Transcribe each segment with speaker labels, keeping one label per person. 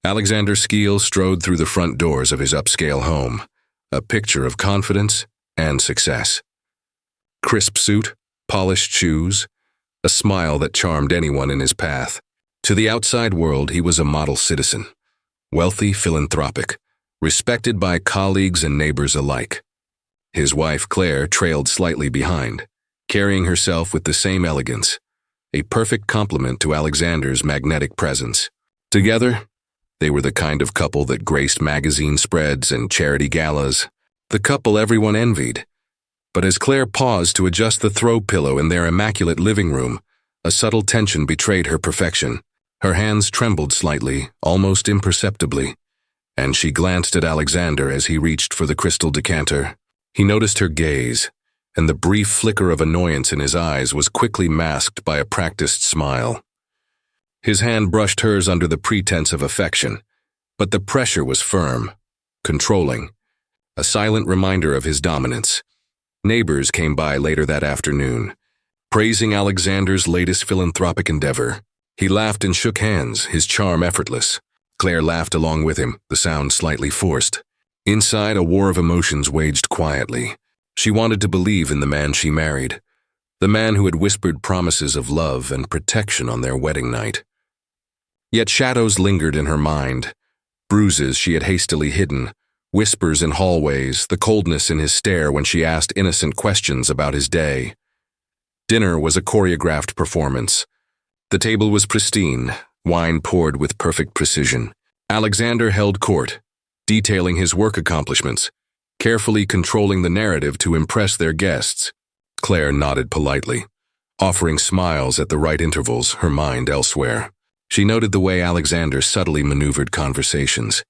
Speaker 1: Alexander Skeel strode through the front doors of his upscale home, a picture of confidence and success. Crisp suit, polished shoes, a smile that charmed anyone in his path. To the outside world, he was a model citizen, wealthy, philanthropic, respected by colleagues and neighbors alike. His wife, Claire, trailed slightly behind, carrying herself with the same elegance, a perfect complement to Alexander's magnetic presence. Together, they were the kind of couple that graced magazine spreads and charity galas, the couple everyone envied. But as Claire paused to adjust the throw pillow in their immaculate living room, a subtle tension betrayed her perfection. Her hands trembled slightly, almost imperceptibly, and she glanced at Alexander as he reached for the crystal decanter. He noticed her gaze, and the brief flicker of annoyance in his eyes was quickly masked by a practiced smile. His hand brushed hers under the pretense of affection, but the pressure was firm, controlling, a silent reminder of his dominance. Neighbors came by later that afternoon, praising Alexander's latest philanthropic endeavor. He laughed and shook hands, his charm effortless. Claire laughed along with him, the sound slightly forced. Inside, a war of emotions waged quietly. She wanted to believe in the man she married, the man who had whispered promises of love and protection on their wedding night. Yet shadows lingered in her mind, bruises she had hastily hidden, whispers in hallways, the coldness in his stare when she asked innocent questions about his day. Dinner was a choreographed performance. The table was pristine, wine poured with perfect precision. Alexander held court, detailing his work accomplishments, carefully controlling the narrative to impress their guests. Claire nodded politely, offering smiles at the right intervals, her mind elsewhere. She noted the way Alexander subtly maneuvered conversations,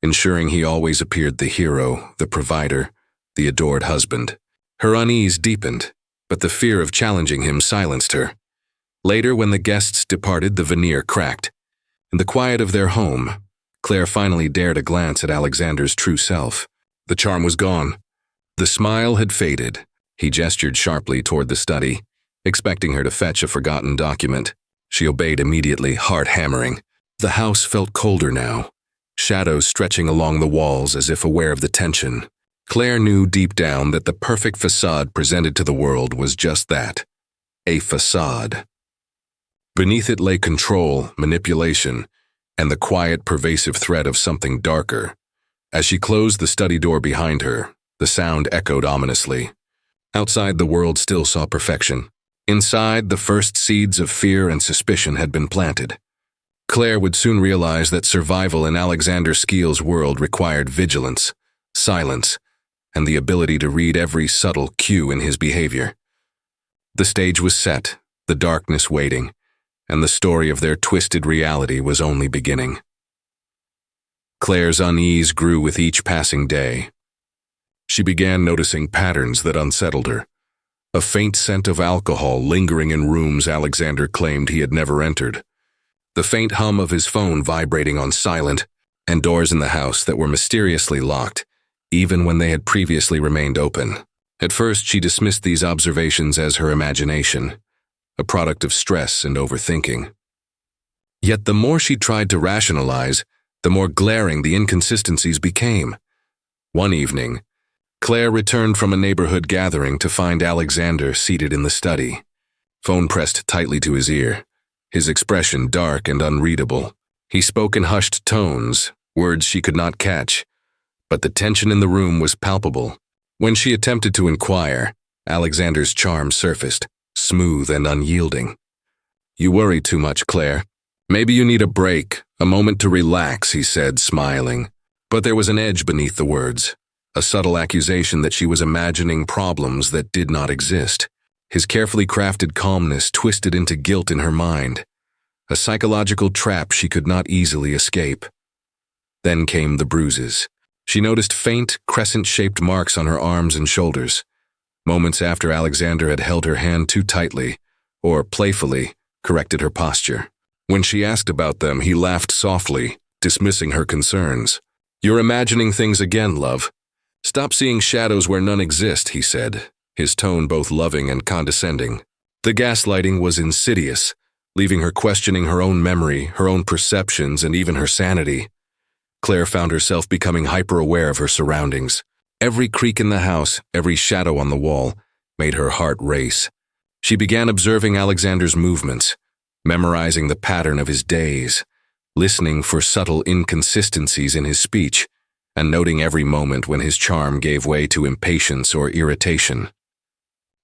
Speaker 1: ensuring he always appeared the hero, the provider, the adored husband. Her unease deepened, but the fear of challenging him silenced her. Later, when the guests departed, the veneer cracked. In the quiet of their home, Claire finally dared a glance at Alexander's true self. The charm was gone. The smile had faded. He gestured sharply toward the study, expecting her to fetch a forgotten document. She obeyed immediately, heart hammering. The house felt colder now, shadows stretching along the walls as if aware of the tension. Claire knew deep down that the perfect facade presented to the world was just that, a facade. Beneath it lay control, manipulation, and the quiet, pervasive threat of something darker. As she closed the study door behind her, the sound echoed ominously. Outside, the world still saw perfection. Inside, the first seeds of fear and suspicion had been planted. Claire would soon realize that survival in Alexander Skeel's world required vigilance, silence, and the ability to read every subtle cue in his behavior. The stage was set, the darkness waiting, and the story of their twisted reality was only beginning. Claire's unease grew with each passing day. She began noticing patterns that unsettled her. A faint scent of alcohol lingering in rooms Alexander claimed he had never entered. The faint hum of his phone vibrating on silent, and doors in the house that were mysteriously locked, even when they had previously remained open. At first, she dismissed these observations as her imagination, a product of stress and overthinking. Yet the more she tried to rationalize, the more glaring the inconsistencies became. One evening, Claire returned from a neighborhood gathering to find Alexander seated in the study, phone pressed tightly to his ear, his expression dark and unreadable. He spoke in hushed tones, words she could not catch, but the tension in the room was palpable. When she attempted to inquire, Alexander's charm surfaced, smooth and unyielding. "You worry too much, Claire. Maybe you need a break, a moment to relax," he said, smiling. But there was an edge beneath the words, a subtle accusation that she was imagining problems that did not exist. His carefully crafted calmness twisted into guilt in her mind, a psychological trap she could not easily escape. Then came the bruises. She noticed faint, crescent-shaped marks on her arms and shoulders, moments after Alexander had held her hand too tightly, or playfully corrected her posture. When she asked about them, he laughed softly, dismissing her concerns. "You're imagining things again, love. Stop seeing shadows where none exist," he said, his tone both loving and condescending. The gaslighting was insidious, leaving her questioning her own memory, her own perceptions, and even her sanity. Claire found herself becoming hyper-aware of her surroundings. Every creak in the house, every shadow on the wall, made her heart race. She began observing Alexander's movements, memorizing the pattern of his days, listening for subtle inconsistencies in his speech, and noting every moment when his charm gave way to impatience or irritation.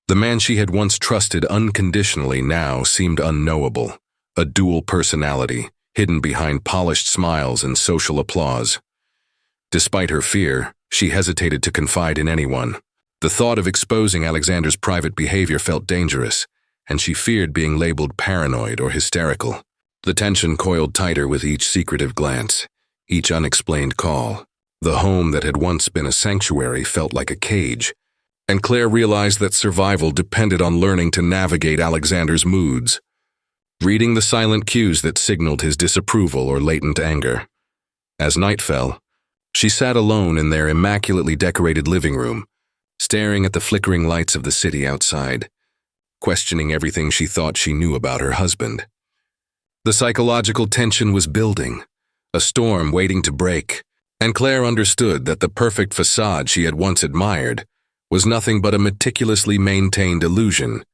Speaker 1: The man she had once trusted unconditionally now seemed unknowable, a dual personality, hidden behind polished smiles and social applause. Despite her fear, she hesitated to confide in anyone. The thought of exposing Alexander's private behavior felt dangerous, and she feared being labeled paranoid or hysterical. The tension coiled tighter with each secretive glance, each unexplained call. The home that had once been a sanctuary felt like a cage, and Claire realized that survival depended on learning to navigate Alexander's moods, reading the silent cues that signaled his disapproval or latent anger. As night fell, she sat alone in their immaculately decorated living room, staring at the flickering lights of the city outside, questioning everything she thought she knew about her husband. The psychological tension was building, a storm waiting to break, and Claire understood that the perfect facade she had once admired was nothing but a meticulously maintained illusion,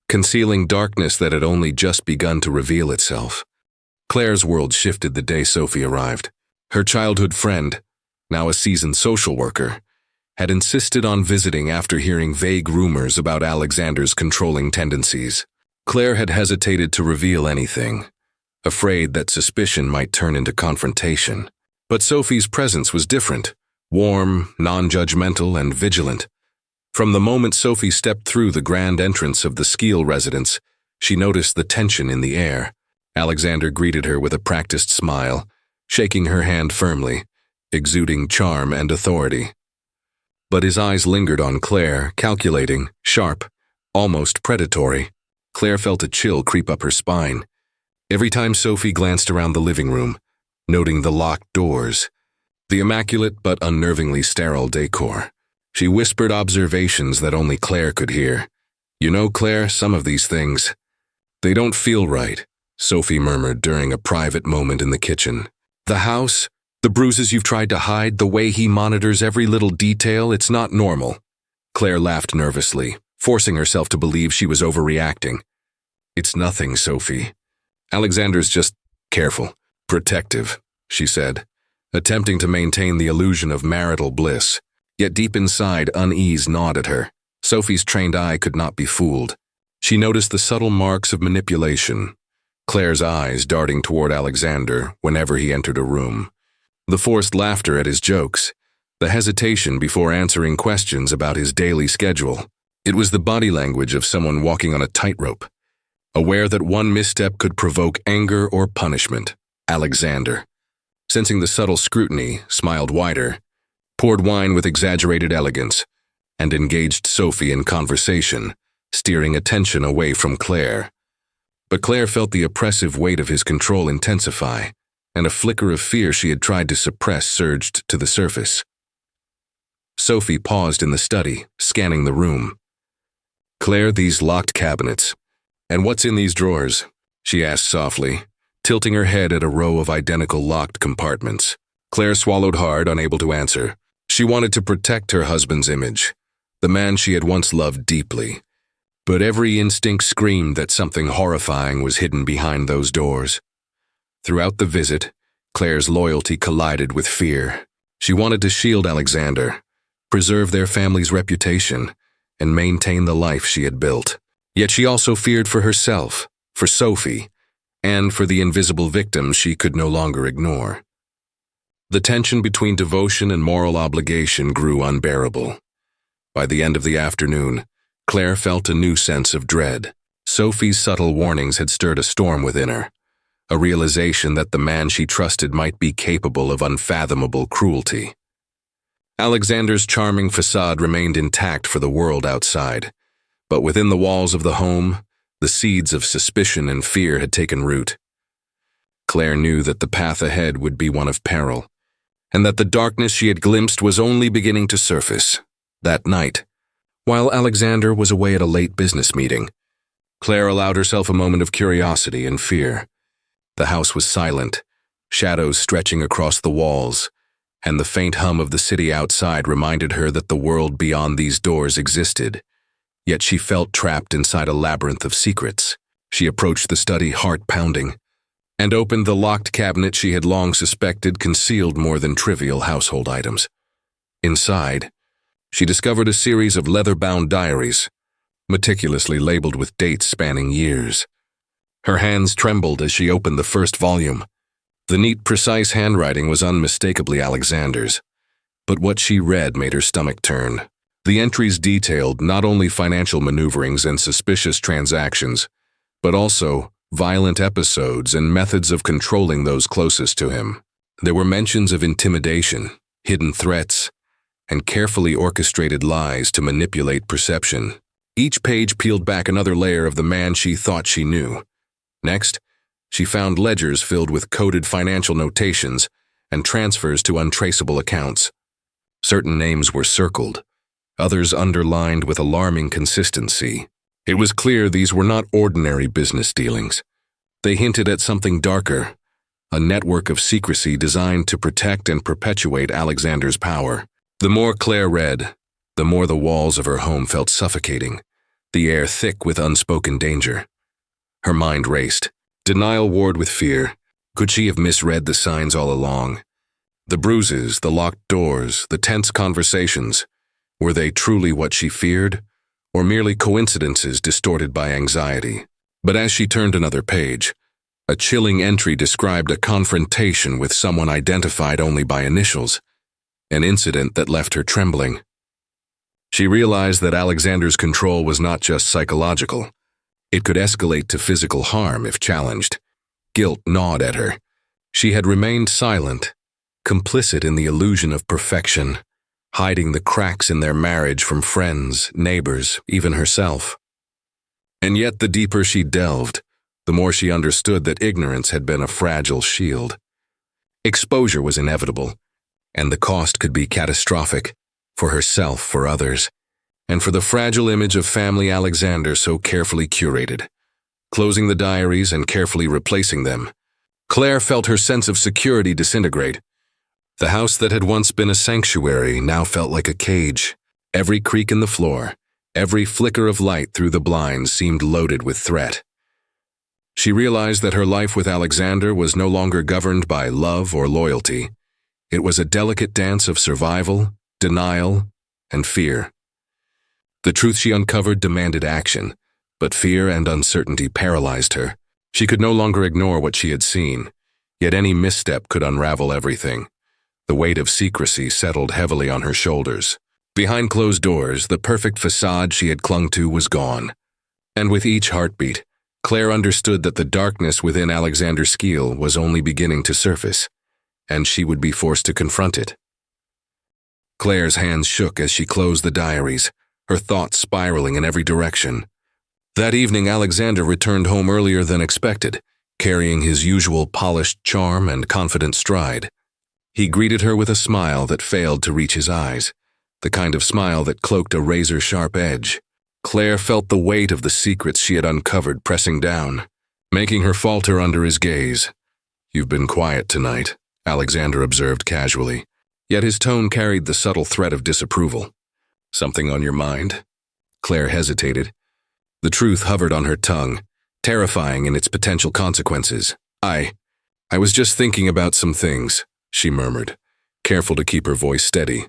Speaker 1: concealing darkness that had only just begun to reveal itself. Claire's world shifted the day Sophie arrived. Her childhood friend, now a seasoned social worker, had insisted on visiting after hearing vague rumors about Alexander's controlling tendencies. Claire had hesitated to reveal anything, afraid that suspicion might turn into confrontation. But Sophie's presence was different, warm, non-judgmental, and vigilant. From the moment Sophie stepped through the grand entrance of the Skeel residence, she noticed the tension in the air. Alexander greeted her with a practiced smile, shaking her hand firmly, exuding charm and authority. But his eyes lingered on Claire, calculating, sharp, almost predatory. Claire felt a chill creep up her spine. Every time Sophie glanced around the living room, noting the locked doors, the immaculate but unnervingly sterile decor, she whispered observations that only Claire could hear. "You know, Claire, some of these things, they don't feel right," Sophie murmured during a private moment in the kitchen. "The house, the bruises you've tried to hide, the way he monitors every little detail, it's not normal." Claire laughed nervously, forcing herself to believe she was overreacting. "It's nothing, Sophie. Alexander's just careful, protective," she said, attempting to maintain the illusion of marital bliss. Yet deep inside, unease gnawed at her. Sophie's trained eye could not be fooled. She noticed the subtle marks of manipulation, Claire's eyes darting toward Alexander whenever he entered a room, the forced laughter at his jokes, the hesitation before answering questions about his daily schedule. It was the body language of someone walking on a tightrope, aware that one misstep could provoke anger or punishment. Alexander, sensing the subtle scrutiny, smiled wider, poured wine with exaggerated elegance, and engaged Sophie in conversation, steering attention away from Claire. But Claire felt the oppressive weight of his control intensify, and a flicker of fear she had tried to suppress surged to the surface. Sophie paused in the study, scanning the room. "Claire, these locked cabinets. And what's in these drawers?" she asked softly, tilting her head at a row of identical locked compartments. Claire swallowed hard, unable to answer. She wanted to protect her husband's image, the man she had once loved deeply. But every instinct screamed that something horrifying was hidden behind those doors. Throughout the visit, Claire's loyalty collided with fear. She wanted to shield Alexander, preserve their family's reputation, and maintain the life she had built. Yet she also feared for herself, for Sophie, and for the invisible victims she could no longer ignore. The tension between devotion and moral obligation grew unbearable. By the end of the afternoon, Claire felt a new sense of dread. Sophie's subtle warnings had stirred a storm within her, a realization that the man she trusted might be capable of unfathomable cruelty. Alexander's charming facade remained intact for the world outside, but within the walls of the home, the seeds of suspicion and fear had taken root. Claire knew that the path ahead would be one of peril, and that the darkness she had glimpsed was only beginning to surface. That night, while Alexander was away at a late business meeting, Claire allowed herself a moment of curiosity and fear. The house was silent, shadows stretching across the walls, and the faint hum of the city outside reminded her that the world beyond these doors existed. Yet she felt trapped inside a labyrinth of secrets. She approached the study, heart pounding, and opened the locked cabinet she had long suspected concealed more than trivial household items. Inside, she discovered a series of leather-bound diaries, meticulously labeled with dates spanning years. Her hands trembled as she opened the first volume. The neat, precise handwriting was unmistakably Alexander's, but what she read made her stomach turn. The entries detailed not only financial maneuverings and suspicious transactions, but also violent episodes and methods of controlling those closest to him. There were mentions of intimidation, hidden threats, and carefully orchestrated lies to manipulate perception. Each page peeled back another layer of the man she thought she knew. Next, she found ledgers filled with coded financial notations and transfers to untraceable accounts. Certain names were circled, others underlined with alarming consistency. It was clear these were not ordinary business dealings. They hinted at something darker, a network of secrecy designed to protect and perpetuate Alexander's power. The more Claire read, the more the walls of her home felt suffocating, the air thick with unspoken danger. Her mind raced. Denial warred with fear. Could she have misread the signs all along? The bruises, the locked doors, the tense conversations, were they truly what she feared, or merely coincidences distorted by anxiety? But as she turned another page, a chilling entry described a confrontation with someone identified only by initials, an incident that left her trembling. She realized that Alexander's control was not just psychological. It could escalate to physical harm if challenged. Guilt gnawed at her. She had remained silent, complicit in the illusion of perfection, hiding the cracks in their marriage from friends, neighbors, even herself. And yet the deeper she delved, the more she understood that ignorance had been a fragile shield. Exposure was inevitable, and the cost could be catastrophic, for herself, for others, and for the fragile image of family Alexander so carefully curated. Closing the diaries and carefully replacing them, Claire felt her sense of security disintegrate. The house that had once been a sanctuary now felt like a cage. Every creak in the floor, every flicker of light through the blinds seemed loaded with threat. She realized that her life with Alexander was no longer governed by love or loyalty. It was a delicate dance of survival, denial, and fear. The truth she uncovered demanded action, but fear and uncertainty paralyzed her. She could no longer ignore what she had seen, yet any misstep could unravel everything. The weight of secrecy settled heavily on her shoulders. Behind closed doors, the perfect facade she had clung to was gone. And with each heartbeat, Claire understood that the darkness within Alexander Skeel was only beginning to surface, and she would be forced to confront it. Claire's hands shook as she closed the diaries, her thoughts spiraling in every direction. That evening, Alexander returned home earlier than expected, carrying his usual polished charm and confident stride. He greeted her with a smile that failed to reach his eyes, the kind of smile that cloaked a razor-sharp edge. Claire felt the weight of the secrets she had uncovered pressing down, making her falter under his gaze. "You've been quiet tonight," Alexander observed casually, yet his tone carried the subtle threat of disapproval. "Something on your mind?" Claire hesitated. The truth hovered on her tongue, terrifying in its potential consequences. I was just thinking about some things," she murmured, careful to keep her voice steady.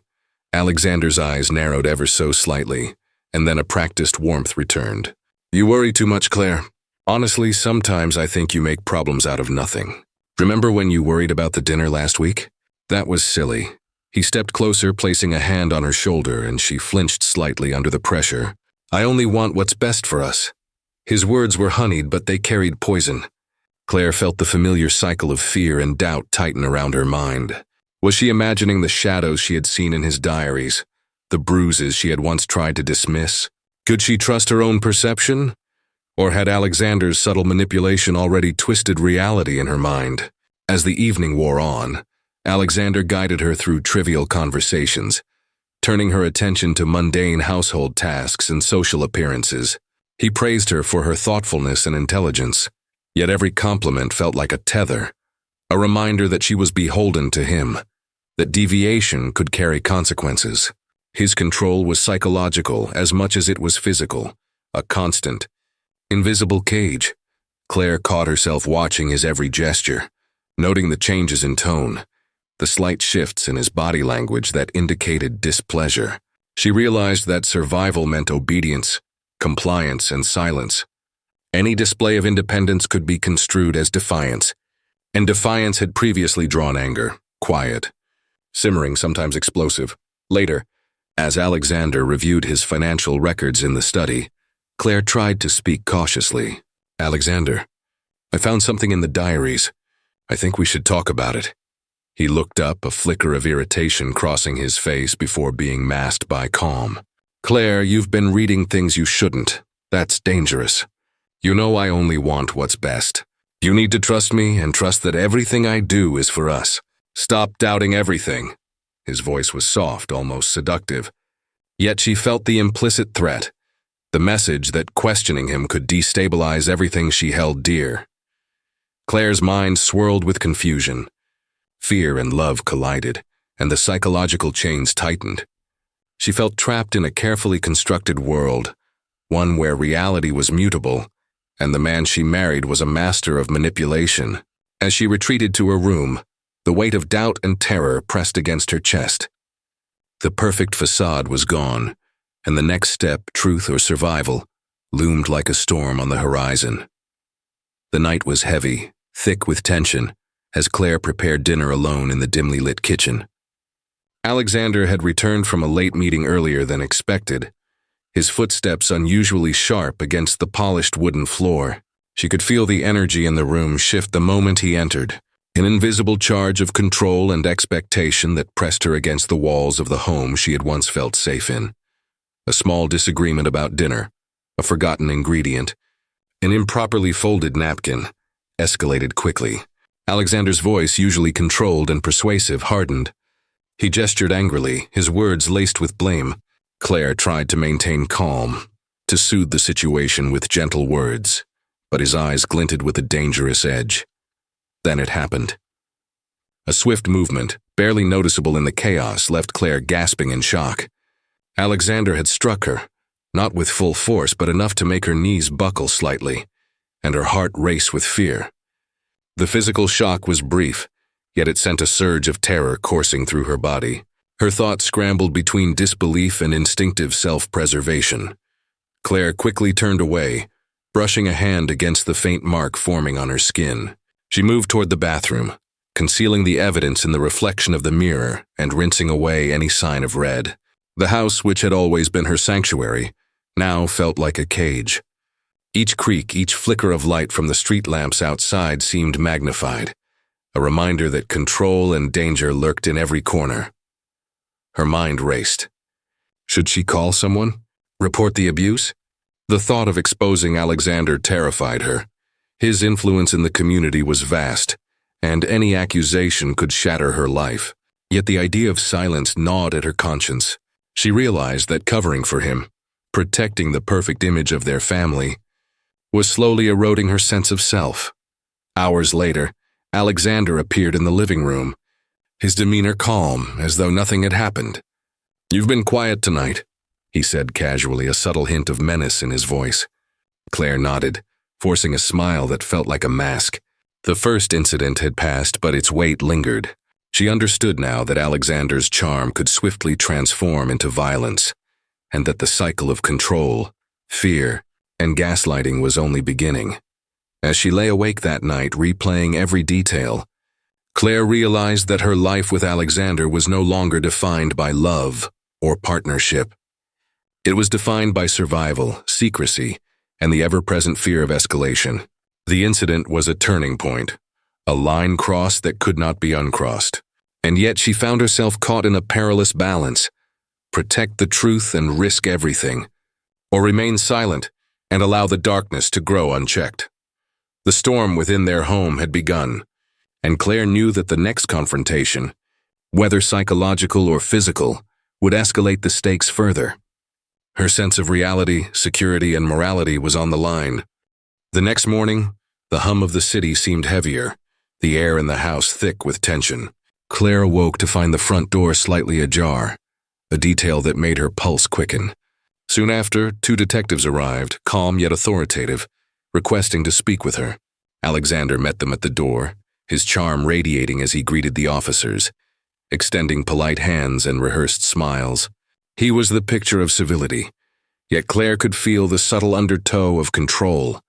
Speaker 1: Alexander's eyes narrowed ever so slightly, and then a practiced warmth returned. "You worry too much, Claire. Honestly, sometimes I think you make problems out of nothing. Remember when you worried about the dinner last week? That was silly." He stepped closer, placing a hand on her shoulder, and she flinched slightly under the pressure. "I only want what's best for us." His words were honeyed, but they carried poison. Claire felt the familiar cycle of fear and doubt tighten around her mind. Was she imagining the shadows she had seen in his diaries, the bruises she had once tried to dismiss? Could she trust her own perception? Or had Alexander's subtle manipulation already twisted reality in her mind? As the evening wore on, Alexander guided her through trivial conversations, turning her attention to mundane household tasks and social appearances. He praised her for her thoughtfulness and intelligence, yet every compliment felt like a tether, a reminder that she was beholden to him, that deviation could carry consequences. His control was psychological as much as it was physical, a constant, invisible cage. Claire caught herself watching his every gesture, noting the changes in tone, the slight shifts in his body language that indicated displeasure. She realized that survival meant obedience, compliance, and silence. Any display of independence could be construed as defiance, and defiance had previously drawn anger, quiet, simmering, sometimes explosive. Later, as Alexander reviewed his financial records in the study, Claire tried to speak cautiously. "Alexander, I found something in the diaries. I think we should talk about it." He looked up, a flicker of irritation crossing his face before being masked by calm. "Claire, you've been reading things you shouldn't. That's dangerous. You know I only want what's best. You need to trust me and trust that everything I do is for us. Stop doubting everything." His voice was soft, almost seductive. Yet she felt the implicit threat, the message that questioning him could destabilize everything she held dear. Claire's mind swirled with confusion. Fear and love collided, and the psychological chains tightened. She felt trapped in a carefully constructed world, one where reality was mutable, and the man she married was a master of manipulation. As she retreated to her room, the weight of doubt and terror pressed against her chest. The perfect facade was gone, and the next step, truth or survival, loomed like a storm on the horizon. The night was heavy, thick with tension, as Claire prepared dinner alone in the dimly lit kitchen. Alexander had returned from a late meeting earlier than expected, his footsteps unusually sharp against the polished wooden floor. She could feel the energy in the room shift the moment he entered, an invisible charge of control and expectation that pressed her against the walls of the home she had once felt safe in. A small disagreement about dinner, a forgotten ingredient, an improperly folded napkin, escalated quickly. Alexander's voice, usually controlled and persuasive, hardened. He gestured angrily, his words laced with blame. Claire tried to maintain calm, to soothe the situation with gentle words, but his eyes glinted with a dangerous edge. Then it happened. A swift movement, barely noticeable in the chaos, left Claire gasping in shock. Alexander had struck her, not with full force, but enough to make her knees buckle slightly, and her heart race with fear. The physical shock was brief, yet it sent a surge of terror coursing through her body. Her thoughts scrambled between disbelief and instinctive self-preservation. Claire quickly turned away, brushing a hand against the faint mark forming on her skin. She moved toward the bathroom, concealing the evidence in the reflection of the mirror and rinsing away any sign of red. The house, which had always been her sanctuary, now felt like a cage. Each creak, each flicker of light from the street lamps outside seemed magnified, a reminder that control and danger lurked in every corner. Her mind raced. Should she call someone? Report the abuse? The thought of exposing Alexander terrified her. His influence in the community was vast, and any accusation could shatter her life. Yet the idea of silence gnawed at her conscience. She realized that covering for him, protecting the perfect image of their family, was slowly eroding her sense of self. Hours later, Alexander appeared in the living room, his demeanor calm, as though nothing had happened. "You've been quiet tonight," he said casually, a subtle hint of menace in his voice. Claire nodded, forcing a smile that felt like a mask. The first incident had passed, but its weight lingered. She understood now that Alexander's charm could swiftly transform into violence, and that the cycle of control, fear, and gaslighting was only beginning. As she lay awake that night, replaying every detail, Claire realized that her life with Alexander was no longer defined by love or partnership. It was defined by survival, secrecy, and the ever-present fear of escalation. The incident was a turning point, a line crossed that could not be uncrossed. And yet she found herself caught in a perilous balance: protect the truth and risk everything, or remain silent and allow the darkness to grow unchecked. The storm within their home had begun, and Claire knew that the next confrontation, whether psychological or physical, would escalate the stakes further. Her sense of reality, security, and morality was on the line. The next morning, the hum of the city seemed heavier, the air in the house thick with tension. Claire awoke to find the front door slightly ajar, a detail that made her pulse quicken. Soon after, 2 detectives arrived, calm yet authoritative, requesting to speak with her. Alexander met them at the door, his charm radiating as he greeted the officers, extending polite hands and rehearsed smiles. He was the picture of civility, yet Claire could feel the subtle undertow of control,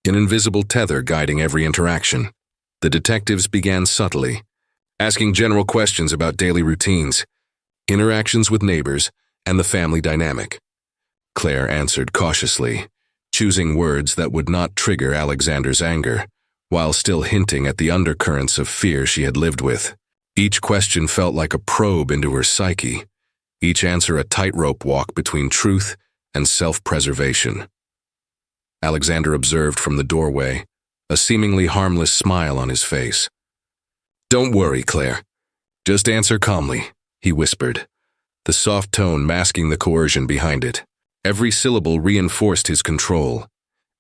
Speaker 1: an invisible tether guiding every interaction. The detectives began subtly, asking general questions about daily routines, interactions with neighbors, and the family dynamic. Claire answered cautiously, choosing words that would not trigger Alexander's anger, while still hinting at the undercurrents of fear she had lived with. Each question felt like a probe into her psyche, each answer a tightrope walk between truth and self-preservation. Alexander observed from the doorway, a seemingly harmless smile on his face. "Don't worry, Claire. Just answer calmly," he whispered, the soft tone masking the coercion behind it. Every syllable reinforced his control.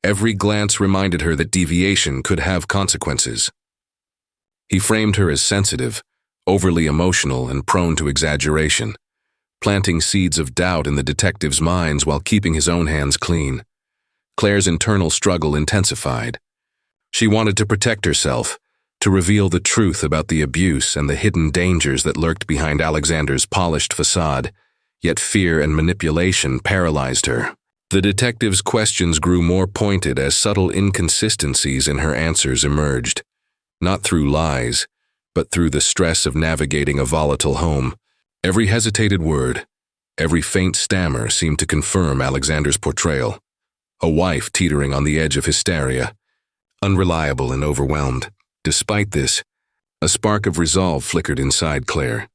Speaker 1: Every glance reminded her that deviation could have consequences. He framed her as sensitive, overly emotional, and prone to exaggeration, planting seeds of doubt in the detectives' minds while keeping his own hands clean. Claire's internal struggle intensified. She wanted to protect herself, to reveal the truth about the abuse and the hidden dangers that lurked behind Alexander's polished facade, yet fear and manipulation paralyzed her. The detective's questions grew more pointed as subtle inconsistencies in her answers emerged, not through lies, but through the stress of navigating a volatile home. Every hesitated word, every faint stammer seemed to confirm Alexander's portrayal. A wife teetering on the edge of hysteria, unreliable and overwhelmed. Despite this, a spark of resolve flickered inside Claire.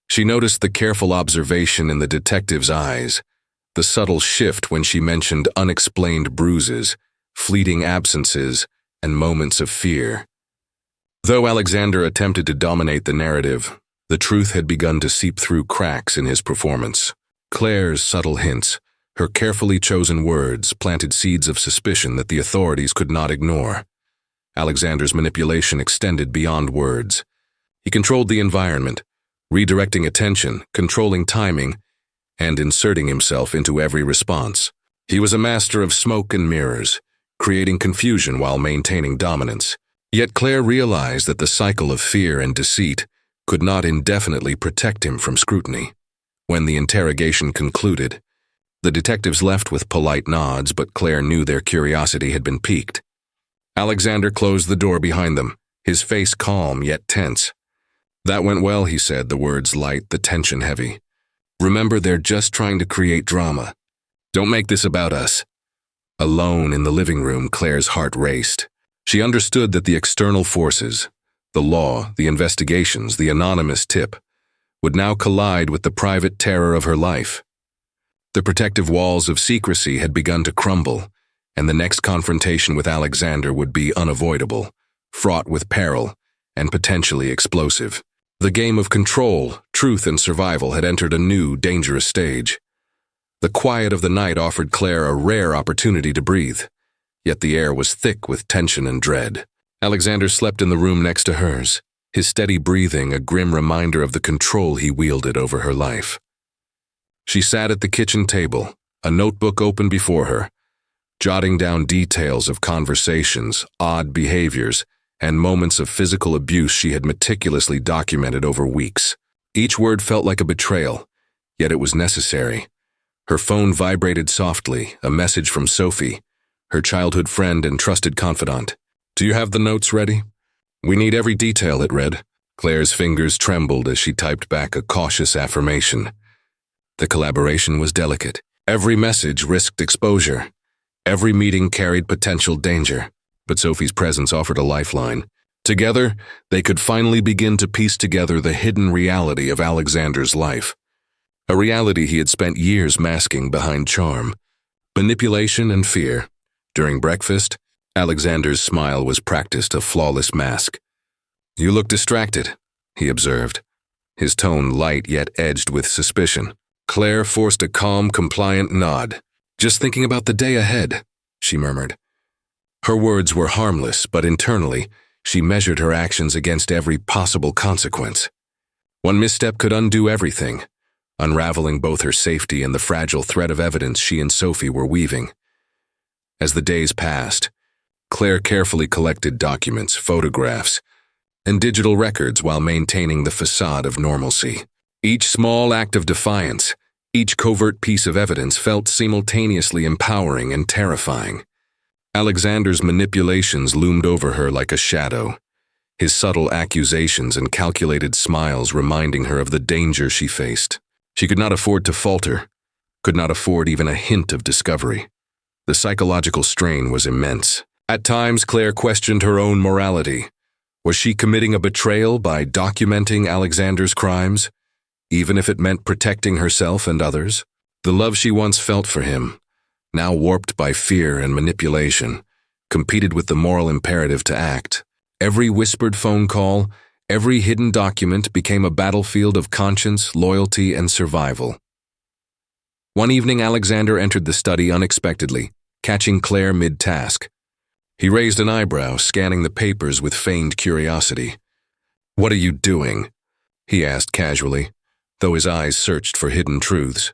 Speaker 1: She noticed the careful observation in the detective's eyes, the subtle shift when she mentioned unexplained bruises, fleeting absences, and moments of fear. Though Alexander attempted to dominate the narrative, the truth had begun to seep through cracks in his performance. Claire's subtle hints, her carefully chosen words, planted seeds of suspicion that the authorities could not ignore. Alexander's manipulation extended beyond words. He controlled the environment, redirecting attention, controlling timing, and inserting himself into every response. He was a master of smoke and mirrors, creating confusion while maintaining dominance. Yet Claire realized that the cycle of fear and deceit could not indefinitely protect him from scrutiny. When the interrogation concluded, the detectives left with polite nods, but Claire knew their curiosity had been piqued. Alexander closed the door behind them, his face calm yet tense. "That went well," he said, the words light, the tension heavy. "Remember, they're just trying to create drama. Don't make this about us." Alone in the living room, Claire's heart raced. She understood that the external forces, the law, the investigations, the anonymous tip, would now collide with the private terror of her life. The protective walls of secrecy had begun to crumble, and the next confrontation with Alexander would be unavoidable, fraught with peril, and potentially explosive. The game of control, truth, and survival had entered a new, dangerous stage. The quiet of the night offered Claire a rare opportunity to breathe, yet the air was thick with tension and dread. Alexander slept in the room next to hers, his steady breathing a grim reminder of the control he wielded over her life. She sat at the kitchen table, a notebook open before her, jotting down details of conversations, odd behaviors, and moments of physical abuse she had meticulously documented over weeks. Each word felt like a betrayal, yet it was necessary. Her phone vibrated softly, a message from Sophie, her childhood friend and trusted confidant. "Do you have the notes ready?" "We need every detail," it read. Claire's fingers trembled as she typed back a cautious affirmation. The collaboration was delicate. Every message risked exposure. Every meeting carried potential danger, but Sophie's presence offered a lifeline. Together, they could finally begin to piece together the hidden reality of Alexander's life. A reality he had spent years masking behind charm, manipulation, and fear. During breakfast, Alexander's smile was practiced a flawless mask. "You look distracted," he observed, his tone light yet edged with suspicion. Claire forced a calm, compliant nod. "Just thinking about the day ahead," she murmured. Her words were harmless, but internally, she measured her actions against every possible consequence. One misstep could undo everything, unraveling both her safety and the fragile thread of evidence she and Sophie were weaving. As the days passed, Claire carefully collected documents, photographs, and digital records while maintaining the facade of normalcy. Each small act of defiance, each covert piece of evidence felt simultaneously empowering and terrifying. Alexander's manipulations loomed over her like a shadow, his subtle accusations and calculated smiles reminding her of the danger she faced. She could not afford to falter, could not afford even a hint of discovery. The psychological strain was immense. At times, Claire questioned her own morality. Was she committing a betrayal by documenting Alexander's crimes, even if it meant protecting herself and others? The love she once felt for him, now warped by fear and manipulation, competed with the moral imperative to act. Every whispered phone call, every hidden document became a battlefield of conscience, loyalty, and survival. One evening, Alexander entered the study unexpectedly, catching Claire mid-task. He raised an eyebrow, scanning the papers with feigned curiosity. "What are you doing?" he asked casually, though his eyes searched for hidden truths.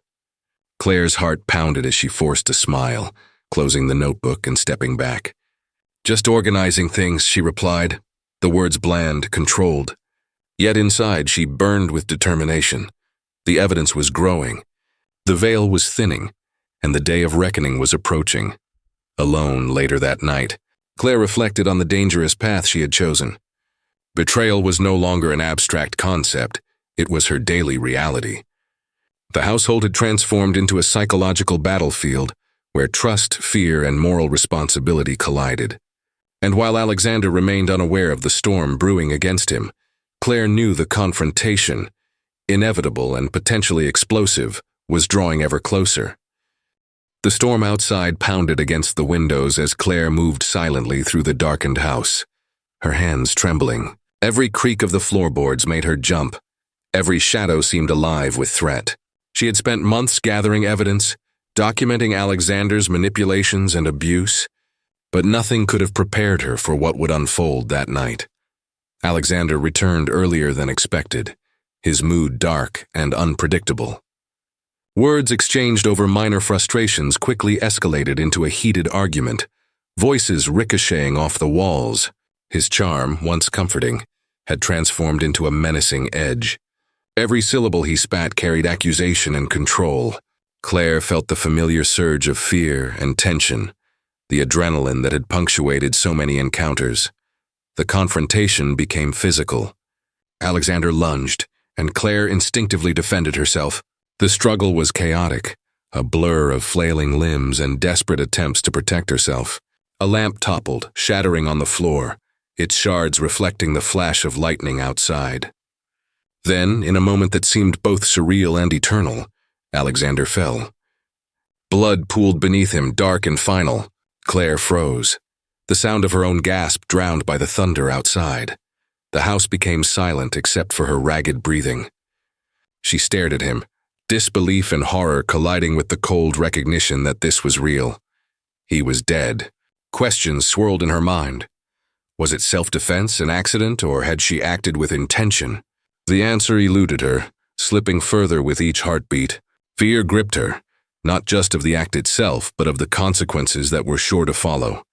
Speaker 1: Claire's heart pounded as she forced a smile, closing the notebook and stepping back. "Just organizing things," she replied, the words bland, controlled. Yet inside she burned with determination. The evidence was growing. The veil was thinning, and the day of reckoning was approaching. Alone later that night, Claire reflected on the dangerous path she had chosen. Betrayal was no longer an abstract concept, it was her daily reality. The household had transformed into a psychological battlefield where trust, fear, and moral responsibility collided. And while Alexander remained unaware of the storm brewing against him, Claire knew the confrontation, inevitable and potentially explosive, was drawing ever closer. The storm outside pounded against the windows as Claire moved silently through the darkened house, her hands trembling. Every creak of the floorboards made her jump. Every shadow seemed alive with threat. She had spent months gathering evidence, documenting Alexander's manipulations and abuse, but nothing could have prepared her for what would unfold that night. Alexander returned earlier than expected, his mood dark and unpredictable. Words exchanged over minor frustrations quickly escalated into a heated argument, voices ricocheting off the walls. His charm, once comforting, had transformed into a menacing edge. Every syllable he spat carried accusation and control. Claire felt the familiar surge of fear and tension, the adrenaline that had punctuated so many encounters. The confrontation became physical. Alexander lunged, and Claire instinctively defended herself. The struggle was chaotic, a blur of flailing limbs and desperate attempts to protect herself. A lamp toppled, shattering on the floor, its shards reflecting the flash of lightning outside. Then, in a moment that seemed both surreal and eternal, Alexander fell. Blood pooled beneath him, dark and final. Claire froze, the sound of her own gasp drowned by the thunder outside. The house became silent except for her ragged breathing. She stared at him, disbelief and horror colliding with the cold recognition that this was real. He was dead. Questions swirled in her mind. Was it self-defense, an accident, or had she acted with intention? The answer eluded her, slipping further with each heartbeat. Fear gripped her, not just of the act itself, but of the consequences that were sure to follow.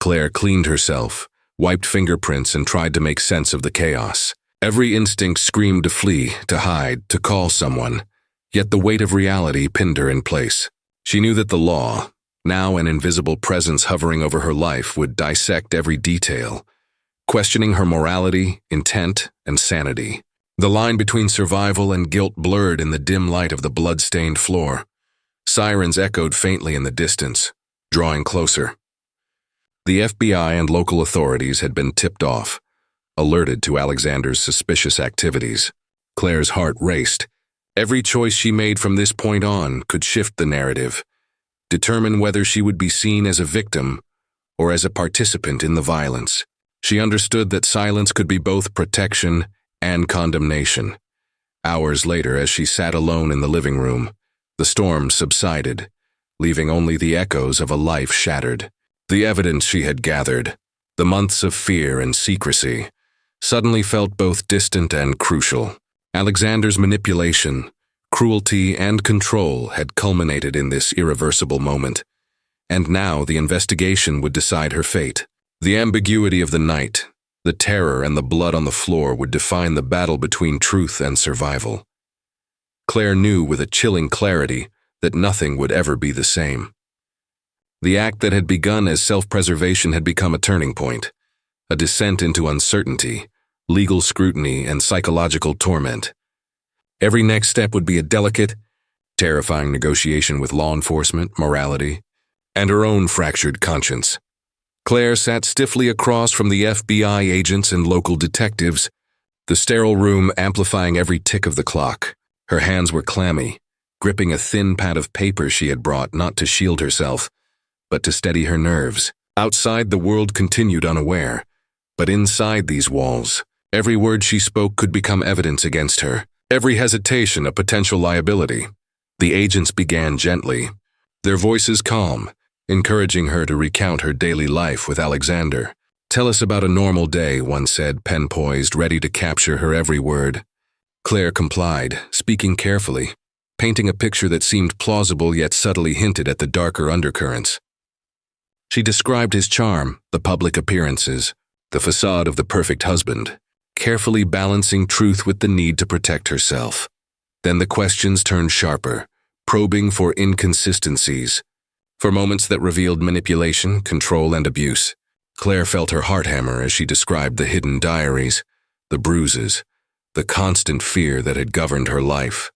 Speaker 1: Claire cleaned herself, wiped fingerprints, and tried to make sense of the chaos. Every instinct screamed to flee, to hide, to call someone. Yet the weight of reality pinned her in place. She knew that the law, now an invisible presence hovering over her life, would dissect every detail, questioning her morality, intent, and sanity. The line between survival and guilt blurred in the dim light of the blood-stained floor. Sirens echoed faintly in the distance, drawing closer. The FBI and local authorities had been tipped off, alerted to Alexander's suspicious activities. Claire's heart raced. Every choice she made from this point on could shift the narrative, determine whether she would be seen as a victim or as a participant in the violence. She understood that silence could be both protection and condemnation. Hours later, as she sat alone in the living room, The storm subsided, leaving only the echoes of a life shattered. The evidence she had gathered, the months of fear and secrecy, suddenly felt both distant and crucial. Alexander's manipulation, cruelty, and control had culminated in this irreversible moment, and now the investigation would decide her fate. The ambiguity of the night, the terror and the blood on the floor would define the battle between truth and survival. Claire knew with a chilling clarity that nothing would ever be the same. The act that had begun as self-preservation had become a turning point, a descent into uncertainty, legal scrutiny, and psychological torment. Every next step would be a delicate, terrifying negotiation with law enforcement, morality, and her own fractured conscience. Claire sat stiffly across from the FBI agents and local detectives, the sterile room amplifying every tick of the clock. Her hands were clammy, gripping a thin pad of paper she had brought not to shield herself, but to steady her nerves. Outside, the world continued unaware, but inside these walls, every word she spoke could become evidence against her, every hesitation a potential liability. The agents began gently, their voices calm, encouraging her to recount her daily life with Alexander. "Tell us about a normal day," one said, pen poised, ready to capture her every word. Claire complied, speaking carefully, painting a picture that seemed plausible yet subtly hinted at the darker undercurrents. She described his charm, the public appearances, the facade of the perfect husband, carefully balancing truth with the need to protect herself. Then the questions turned sharper, probing for inconsistencies, for moments that revealed manipulation, control, and abuse. Claire felt her heart hammer as she described the hidden diaries, the bruises, the constant fear that had governed her life.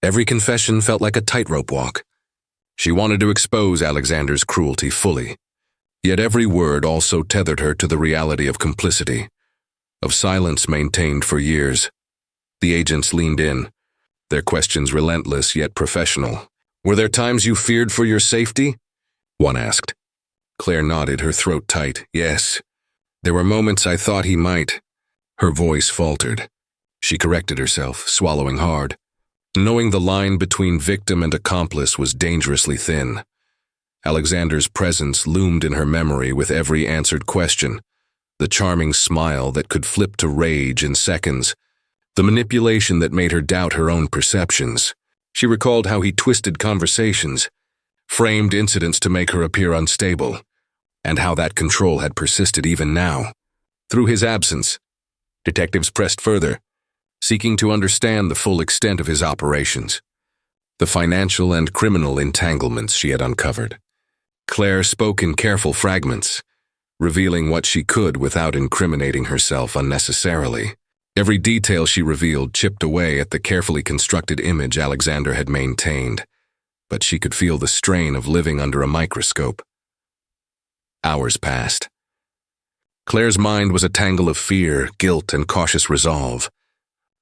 Speaker 1: Every confession felt like a tightrope walk. She wanted to expose Alexander's cruelty fully, yet every word also tethered her to the reality of complicity, of silence maintained for years. The agents leaned in, their questions relentless yet professional. "Were there times you feared for your safety?" one asked. Claire nodded, her throat tight. "Yes. There were moments I thought he might." Her voice faltered. She corrected herself, swallowing hard, knowing the line between victim and accomplice was dangerously thin. Alexander's presence loomed in her memory with every answered question, the charming smile that could flip to rage in seconds, the manipulation that made her doubt her own perceptions. She recalled how he twisted conversations, framed incidents to make her appear unstable, and how that control had persisted even now. Through his absence, detectives pressed further, seeking to understand the full extent of his operations, the financial and criminal entanglements she had uncovered. Claire spoke in careful fragments, revealing what she could without incriminating herself unnecessarily. Every detail she revealed chipped away at the carefully constructed image Alexander had maintained, but she could feel the strain of living under a microscope. Hours passed. Claire's mind was a tangle of fear, guilt, and cautious resolve.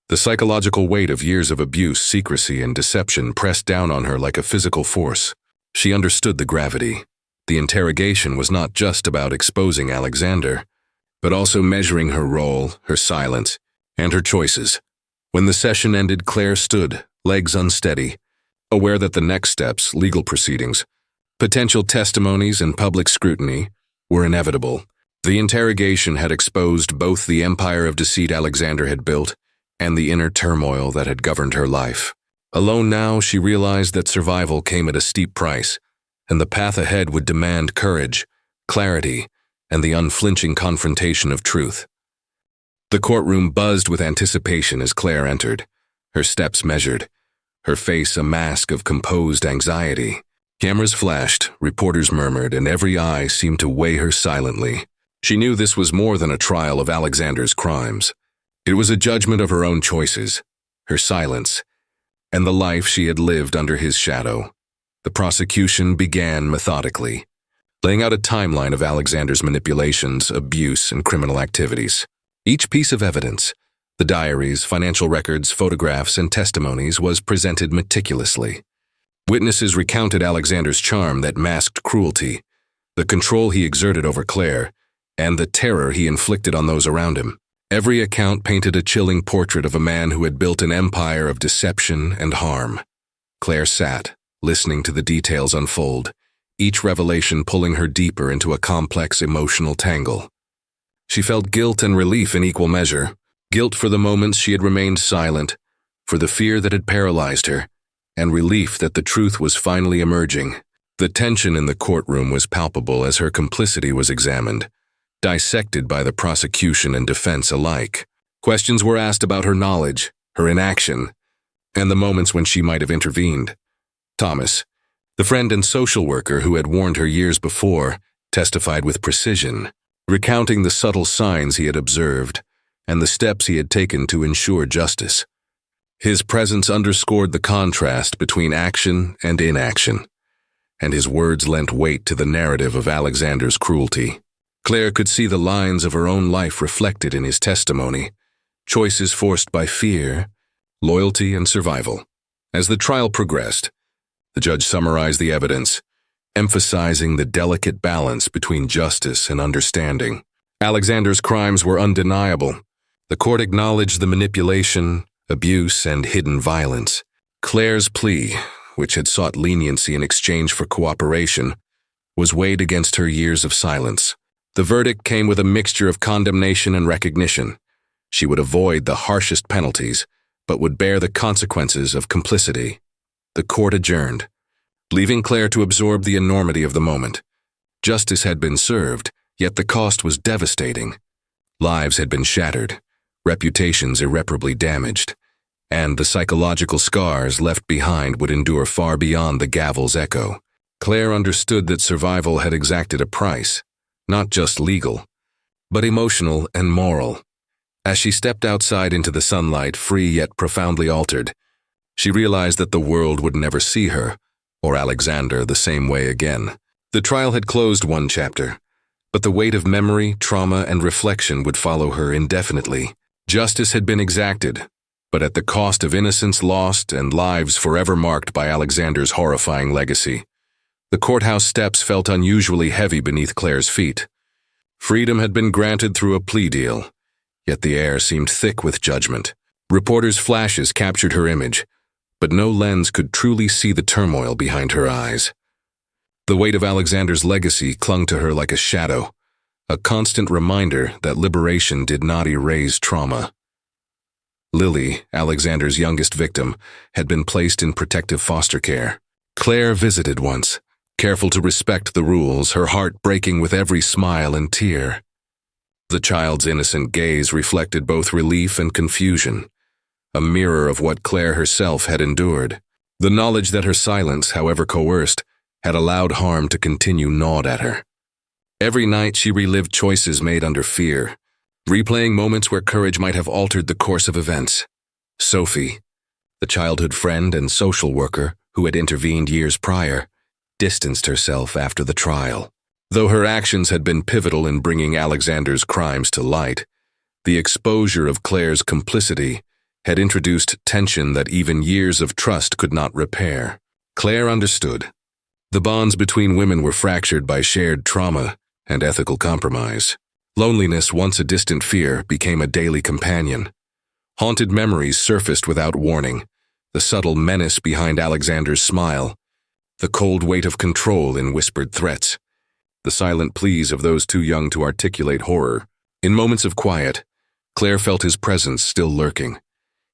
Speaker 1: The psychological weight of years of abuse, secrecy, and deception pressed down on her like a physical force. She understood the gravity. The interrogation was not just about exposing Alexander, but also measuring her role, her silence, and her choices. When the session ended, Claire stood, legs unsteady, aware that the next steps, legal proceedings, potential testimonies, and public scrutiny, were inevitable. The interrogation had exposed both the empire of deceit Alexander had built and the inner turmoil that had governed her life. Alone now, she realized that survival came at a steep price, and the path ahead would demand courage, clarity, and the unflinching confrontation of truth. The courtroom buzzed with anticipation as Claire entered, her steps measured, her face a mask of composed anxiety. Cameras flashed, reporters murmured, and every eye seemed to weigh her silently. She knew this was more than a trial of Alexander's crimes. It was a judgment of her own choices, her silence, and the life she had lived under his shadow. The prosecution began methodically, laying out a timeline of Alexander's manipulations, abuse, and criminal activities. Each piece of evidence, the diaries, financial records, photographs, and testimonies, was presented meticulously. Witnesses recounted Alexander's charm that masked cruelty, the control he exerted over Claire, and the terror he inflicted on those around him. Every account painted a chilling portrait of a man who had built an empire of deception and harm. Claire sat, listening to the details unfold, each revelation pulling her deeper into a complex emotional tangle. She felt guilt and relief in equal measure, guilt for the moments she had remained silent, for the fear that had paralyzed her, and relief that the truth was finally emerging. The tension in the courtroom was palpable as her complicity was examined, dissected by the prosecution and defense alike. Questions were asked about her knowledge, her inaction, and the moments when she might have intervened. Thomas, the friend and social worker who had warned her years before, testified with precision, recounting the subtle signs he had observed and the steps he had taken to ensure justice. His presence underscored the contrast between action and inaction, and his words lent weight to the narrative of Alexander's cruelty. Claire could see the lines of her own life reflected in his testimony, choices forced by fear, loyalty, and survival. As the trial progressed, the judge summarized the evidence, emphasizing the delicate balance between justice and understanding. Alexander's crimes were undeniable. The court acknowledged the manipulation, abuse, and hidden violence. Claire's plea, which had sought leniency in exchange for cooperation, was weighed against her years of silence. The verdict came with a mixture of condemnation and recognition. She would avoid the harshest penalties, but would bear the consequences of complicity. The court adjourned, leaving Claire to absorb the enormity of the moment. Justice had been served, yet the cost was devastating. Lives had been shattered, reputations irreparably damaged, and the psychological scars left behind would endure far beyond the gavel's echo. Claire understood that survival had exacted a price, not just legal, but emotional and moral. As she stepped outside into the sunlight, free yet profoundly altered, she realized that the world would never see her, or Alexander, the same way again. The trial had closed one chapter, but the weight of memory, trauma, and reflection would follow her indefinitely. Justice had been exacted, but at the cost of innocence lost and lives forever marked by Alexander's horrifying legacy. The courthouse steps felt unusually heavy beneath Claire's feet. Freedom had been granted through a plea deal, yet the air seemed thick with judgment. Reporters' flashes captured her image, but no lens could truly see the turmoil behind her eyes. The weight of Alexander's legacy clung to her like a shadow, a constant reminder that liberation did not erase trauma. Lily, Alexander's youngest victim, had been placed in protective foster care. Claire visited once, careful to respect the rules, her heart breaking with every smile and tear. The child's innocent gaze reflected both relief and confusion, a mirror of what Claire herself had endured. The knowledge that her silence, however coerced, had allowed harm to continue gnawed at her. Every night she relived choices made under fear, replaying moments where courage might have altered the course of events. Sophie, the childhood friend and social worker who had intervened years prior, distanced herself after the trial. Though her actions had been pivotal in bringing Alexander's crimes to light, the exposure of Claire's complicity had introduced tension that even years of trust could not repair. Claire understood. The bonds between women were fractured by shared trauma and ethical compromise. Loneliness, once a distant fear, became a daily companion. Haunted memories surfaced without warning, the subtle menace behind Alexander's smile, the cold weight of control in whispered threats, the silent pleas of those too young to articulate horror. In moments of quiet, Claire felt his presence still lurking,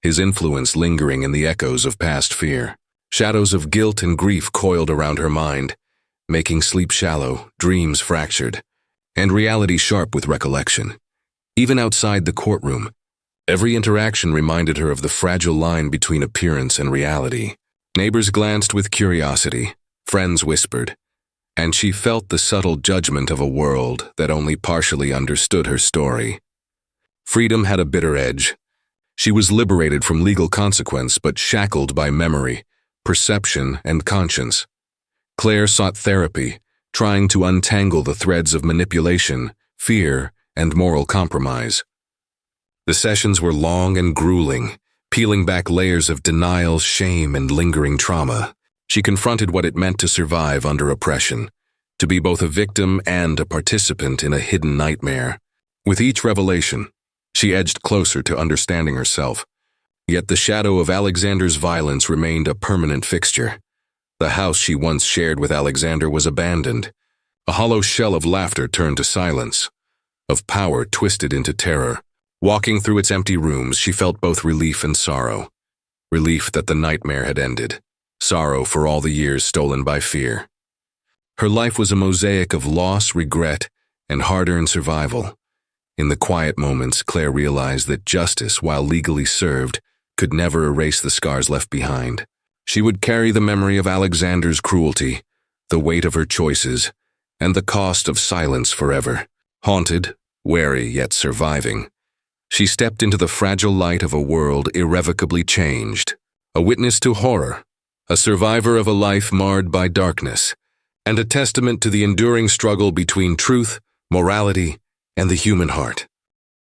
Speaker 1: his influence lingering in the echoes of past fear. Shadows of guilt and grief coiled around her mind, making sleep shallow, dreams fractured, and reality sharp with recollection. Even outside the courtroom, every interaction reminded her of the fragile line between appearance and reality. Neighbors glanced with curiosity, friends whispered, and she felt the subtle judgment of a world that only partially understood her story. Freedom had a bitter edge. She was liberated from legal consequence but shackled by memory, perception, and conscience. Claire sought therapy, trying to untangle the threads of manipulation, fear, and moral compromise. The sessions were long and grueling, peeling back layers of denial, shame, and lingering trauma. She confronted what it meant to survive under oppression, to be both a victim and a participant in a hidden nightmare. With each revelation, she edged closer to understanding herself, Yet the shadow of Alexander's violence remained a permanent fixture. The house she once shared with Alexander was abandoned. A hollow shell of laughter turned to silence, of power twisted into terror. Walking through its empty rooms, she felt both relief and sorrow. Relief that the nightmare had ended, sorrow for all the years stolen by fear. Her life was a mosaic of loss, regret, and hard-earned survival. In the quiet moments, Claire realized that justice, while legally served, could never erase the scars left behind. She would carry the memory of Alexander's cruelty, the weight of her choices, and the cost of silence forever. Haunted, wary yet surviving, she stepped into the fragile light of a world irrevocably changed, a witness to horror, a survivor of a life marred by darkness, and a testament to the enduring struggle between truth, morality, and the human heart.